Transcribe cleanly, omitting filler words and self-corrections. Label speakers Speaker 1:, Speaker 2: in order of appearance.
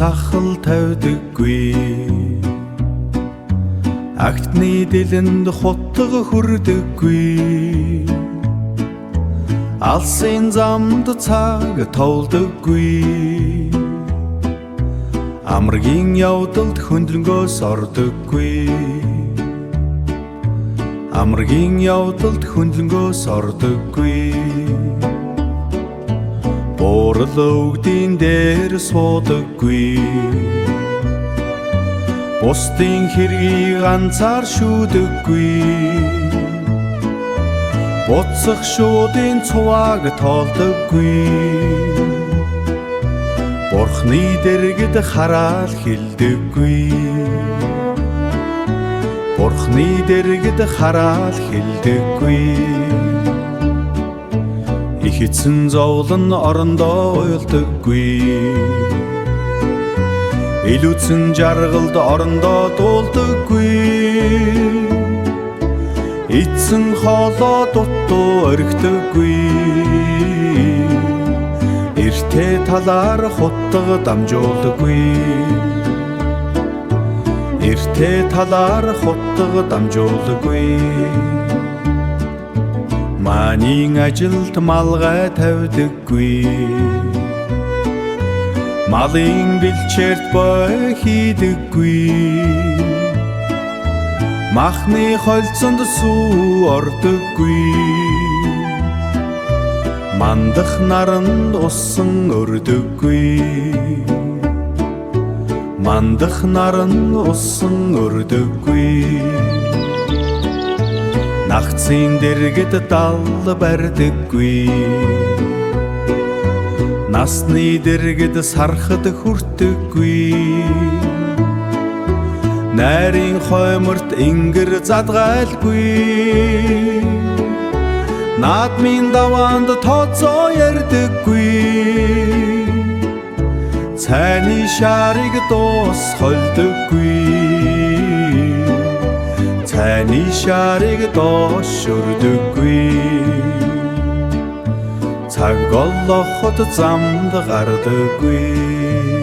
Speaker 1: сахал тавьдаггүй агтны дэлэнд хутга хүрдэггүй алсын замд цаг товлдоггүй амргийн явдалд хөндлөнгөөс ордоггүй амргийн явдалд хөндлөнгөөс ордоггүй Бурал өвгдийн дээр суудаггүй бусдын хэргийг ганцаар шүүдэггүй буцах шуудын цувааг тоолдоггүй Бурхны дэргэд хараал хилдэггүй Бурхны дэргэд хараал хилдэггүй Их эцэн зовлон орондоо уйлдаггүй Илүүцэн жаргалд орондоо дуулдаггүй Эцэн хоолоо дутуу орхидоггүй Эртээ талаар хутга дамжуулдаггүй Эртээ талаар хутга дамжуулдаггүй Манийн ажилд малгай тавьдаггүй Малын бэлчээрт бой хийдэггүй Махны холцонд сүү ордоггүй Мандах наранд усан өрдөггүй Мандах наранд усан өрдөггүй Нагцын дэргэд дал бардаггүй Насны дэргэд сархад хүртэггүй Найрын хойморт ингэр задгайлгүй Наадмын даваанд тооцоо ярьдаггүй Цайны шарыг дуусхолдоггүй Цайны шарыг доошөрдөггүй Цаг олоход замд гардаггүй